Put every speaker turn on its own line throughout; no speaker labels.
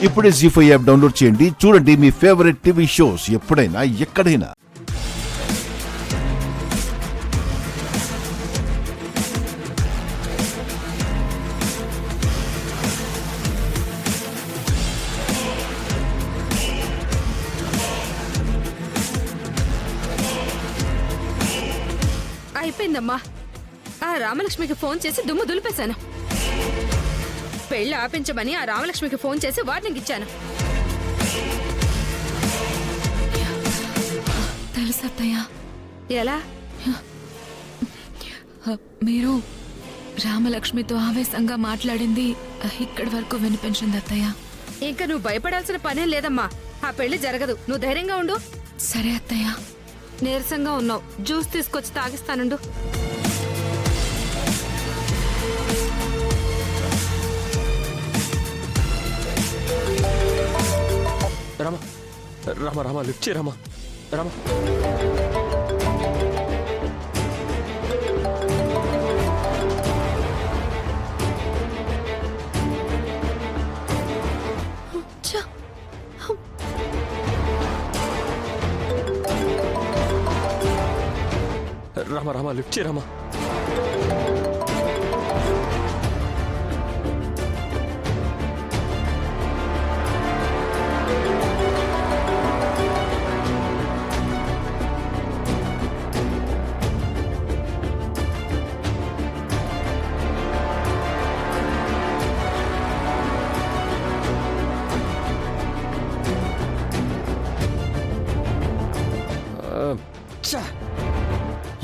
ఇప్పుడే జీ5 app download చేయండి. చూడండి మీ ఫేవరెట్ టీవీ షోస్ ఎప్పుడైనా ఎక్కడైనా.
అయిపోయిందమ్మా. ఆ రామలక్ష్మికి ఫోన్ చేసి దుమ్ము దులిపేశాను. పెళ్లి ఆపించమని ఆ రామలక్ష్మికి ఫోన్ చేసి వార్నింగ్ ఇచ్చాను.
తెలుసు అత్తయ్య.
ఎలా?
మీరు రామలక్ష్మితో ఆవేశంగా మాట్లాడింది ఇక్కడి వరకు వినిపించింది అత్తయ్య.
ఇంకా నువ్వు భయపడాల్సిన పనేం లేదమ్మా. ఆ పెళ్లి జరగదు. నువ్వు ధైర్యంగా ఉండు.
సరే అత్తయ్య.
నీరసంగా ఉన్నావు. జ్యూస్ తీసుకొచ్చి తాగిస్తానుండు.
రామా రామా రామా లిఫ్ట్ చేయి రామా. రామా రామా రామా లిఫ్ట్ చేయి రామా.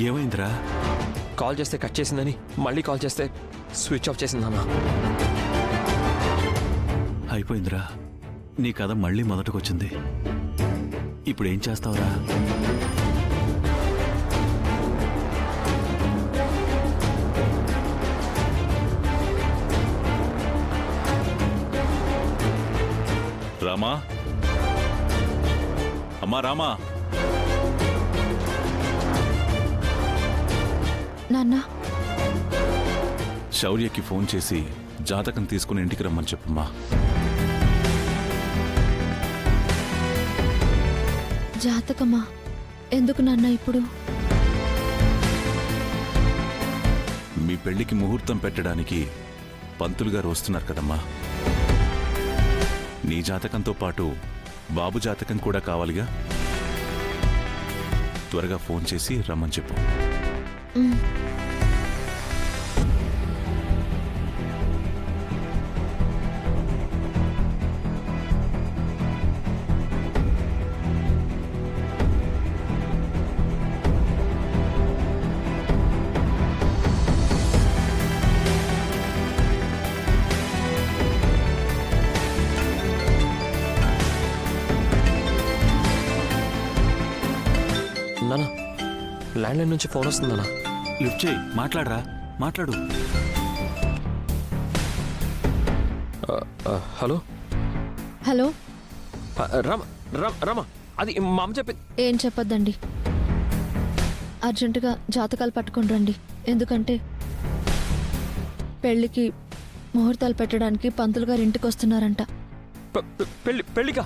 ఏమైందిరా?
కాల్ చేస్తే కట్ చేసిందని మళ్ళీ కాల్ చేస్తే స్విచ్ ఆఫ్ చేసిందన్నా.
అయిపోయిందిరా, నీ కథ మళ్ళీ మొదటికొచ్చింది. ఇప్పుడు ఏం చేస్తావురా? రామా, అమ్మా రామా.
నాన్న,
శౌర్యకి ఫోన్ చేసి జాతకం తీసుకుని ఇంటికి రమ్మని చెప్పమ్మా.
జాతకమా? ఎందుకు నాన్న ఇప్పుడు?
మీ పెళ్లికి ముహూర్తం పెట్టడానికి పంతులు గారు వస్తున్నారు కదమ్మా. నీ జాతకంతో పాటు బాబు జాతకం కూడా కావాలిగా. త్వరగా ఫోన్ చేసి రమ్మని చెప్పు.
నానా, ల్యాండ్లైన్ నుంచి ఫోన్ వస్తుందన్నా.
లిఫ్ట్ చేయి, మాట్లాడరా, మాట్లాడు.
Hello
hello.
రామ రామ, అది మా అమ్మ చెప్పి.
ఏం చెప్పొద్దండి. అర్జెంటుగా జాతకాలు పట్టుకొని రండి. ఎందుకంటే పెళ్లికి ముహూర్తాలు పెట్టడానికి పంతులు గారు ఇంటికి వస్తున్నారంట.
పెళ్ళికా?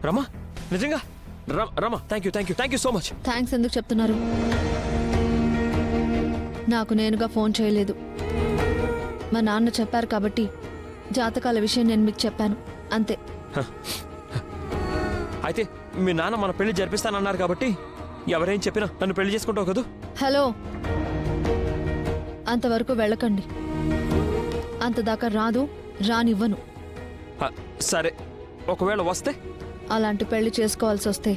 రమా, నిజంగా? Rama, thank you so much.
Thanks ఎందుకు చెప్తున్నారు? నాకు నేనుగా ఫోన్ చేయలేదు. మా నాన్న చెప్పారు కాబట్టి జాతకాల విషయం నేను మీకు చెప్పాను, అంతే.
అయితే మీ నాన్న మన పెళ్లి జరిపిస్తానన్నారు కాబట్టి ఎవరేం చెప్పినా నన్ను పెళ్లి చేసుకుంటావు కదా.
హలో, అంతవరకు వెళ్ళకండి. అంతదాకా రాదు, రానివ్వను.
సరే, ఒకవేళ వస్తే?
అలాంటి పెళ్లి చేసుకోవాల్సి వస్తే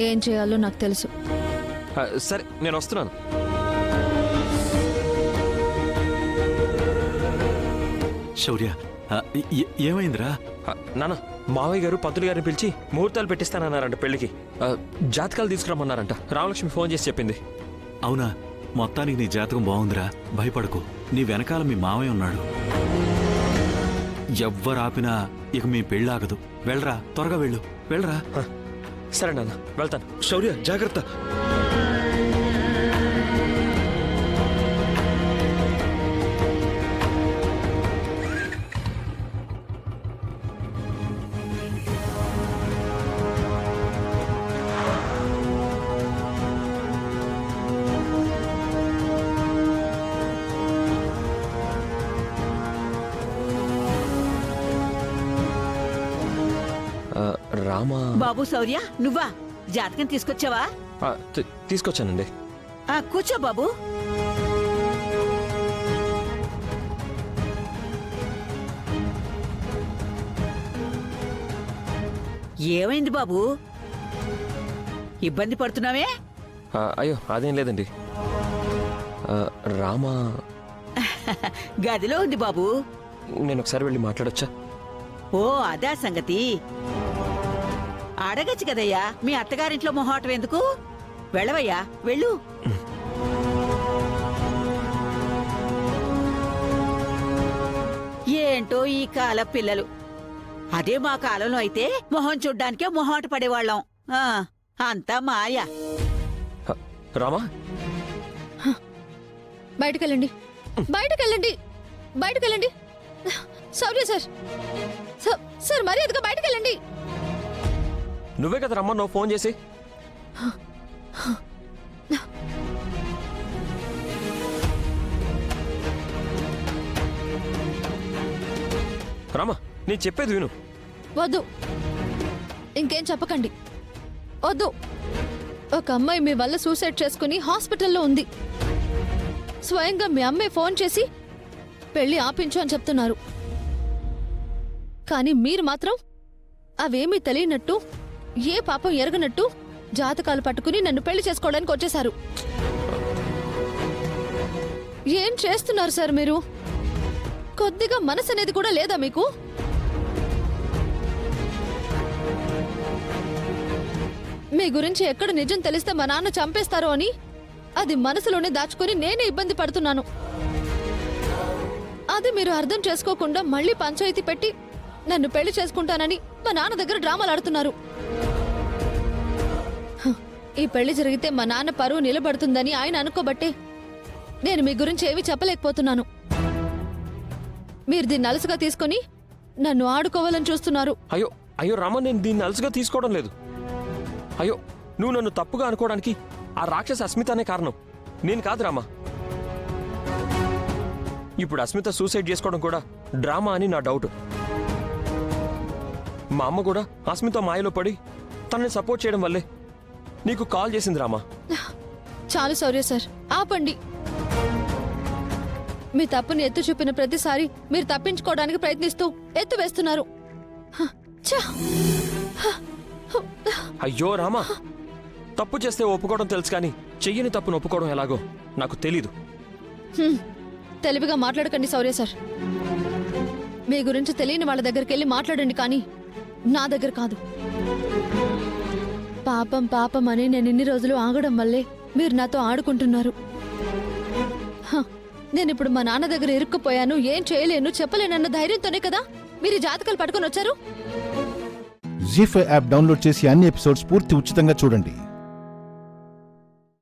ఏం చేయాలో నాకు తెలుసు.
సరే, నేను వస్తున్నాను.
శౌర్య, ఏమైందిరా?
నాన్న, మావయ్య గారు పంతులు గారిని పిలిచి ముహూర్తాలు పెట్టిస్తానన్నారంట పెళ్లికి. జాతకాలు తీసుకురమ్మన్నారంట. రామలక్ష్మి ఫోన్ చేసి చెప్పింది.
అవునా? మొత్తానికి నీ జాతకం బాగుందిరా, భయపడకు. నీ వెనకాల మీ మావయ్య ఉన్నాడు. ఎవ్వరాపినా ఇక మీ పెళ్ళాగదు. వెళ్ళరా, త్వరగా వెళ్ళు, వెళ్ళరా.
సరే నాన్న, వెళ్తాను.
శౌర్య, జాగ్రత్త.
రామా
బాబు శౌర్య నువ్వా జాతకం తీసుకొచ్చావా?
తీసుకొచ్చానండి.
కూర్చో బాబు. ఏమైంది బాబు? ఇబ్బంది పడుతున్నావే?
అయ్యో అదేం లేదండి. రామా
గదిలో ఉంది బాబు.
నేను ఒకసారి వెళ్ళి మాట్లాడొచ్చా?
ఓ అదా సంగతి. అడగచ్చు కదయ్యా, మీ అత్తగారింట్లో మొహాటం ఎందుకు? వెళ్ళవయ్యా వెళ్ళు. ఏంటో ఈ కాల పిల్లలు. అదే మా కాలంలో అయితే మొహం చూడ్డానికే మొహాట పడేవాళ్ళం. అంతా మాయా.
రామా
బయటకెళ్ళండి, బయటకెళ్ళండి, బయటకెళ్ళండి. శౌర్య సార్, సార్ మర్యాదగా బయటకెళ్ళండి.
నువ్వే కదా రమ్మా, నువ్వు ఫోన్ చేసి. రామా నేను చెప్పేది విను.
వద్దు, ఇంకేం చెప్పకండి. వద్దు. ఒక అమ్మాయి మీ వల్ల సూసైడ్ చేసుకుని హాస్పిటల్లో ఉంది. స్వయంగా మీ అమ్మాయి ఫోన్ చేసి పెళ్లి ఆపించు అని చెప్తున్నారు. కానీ మీరు మాత్రం అవేమీ తెలియనట్టు, ఏ పాపం ఎరగనట్టు జాతకాలు పట్టుకుని నన్ను పెళ్లి చేసుకోవడానికి వచ్చేశారు. ఏం చేస్తున్నారు సార్ మీరు? కొద్దిగా మనసు అనేది కూడా లేదా మీకు? మీ గురించి ఎక్కడ నిజం తెలిస్తే మా నాన్న చంపేస్తారో అని అది మనసులోనే దాచుకుని నేనే ఇబ్బంది పడుతున్నాను. అది మీరు అర్థం చేసుకోకుండా మళ్ళీ పంచాయతీ పెట్టి నన్ను పెళ్లి చేసుకుంటానని మా నాన్న దగ్గర డ్రామాలు ఆడుతున్నారు. ఈ పెళ్లి జరిగితే మా నాన్న పరువు నిలబడుతుందని ఆయన అనుకోబట్టే నేను మీ గురించి ఏమీ చెప్పలేకపోతున్నాను. మీరు దీన్ని అలసుగా తీసుకొని నన్ను ఆడుకోవాలని చూస్తున్నారు.
అయ్యో అయ్యో రామా, నేను దీన్ని అలసుగా తీసుకోవడం లేదు. అయ్యో నువ్వు నన్ను తప్పుగా అనుకోవడానికి ఆ రాక్షస అస్మితనే కారణం, నేను కాదు రామా. ఇప్పుడు అస్మిత సూసైడ్ చేసుకోవడం కూడా డ్రామా అని నా డౌట్. మా అమ్మ కూడా అస్మిత మాయలో పడి తనని సపోర్ట్ చేయడం వల్లే నీకు కాల్ చేసింది రామా.
చాలు శౌర్య సార్, ఆపండి. మీ తప్పుని ఎత్తు చూపిన ప్రతిసారి మీరు తప్పించుకోవడానికి ప్రయత్నిస్తూ ఎత్తు వేస్తున్నారు.
అయ్యో రామా, తప్పు చేస్తే ఒప్పుకోవడం తెలుసు కానీ చెయ్యని తప్పును ఒప్పుకోవడం ఎలాగో నాకు తెలీదు.
తెలివిగా మాట్లాడకండి శౌర్య సార్. మీ గురించి తెలియని వాళ్ళ దగ్గరికి వెళ్ళి మాట్లాడండి, కానీ నా దగ్గర కాదు. పాపం పాపం అని నేను ఇన్ని రోజులు ఆగడం వల్లే మీరు నాతో ఆడుకుంటున్నారు. నేనిప్పుడు మా నాన్న దగ్గర ఇరుక్కుపోయాను, ఏం చేయలేను చెప్పలేనన్న ధైర్యంతోనే కదా మీరు ఈ జాతకాలు పట్టుకొని వచ్చారు.
జీ5 యాప్ డౌన్లోడ్ చేసి అన్ని ఎపిసోడ్స్ పూర్తి ఉచితంగా చూడండి.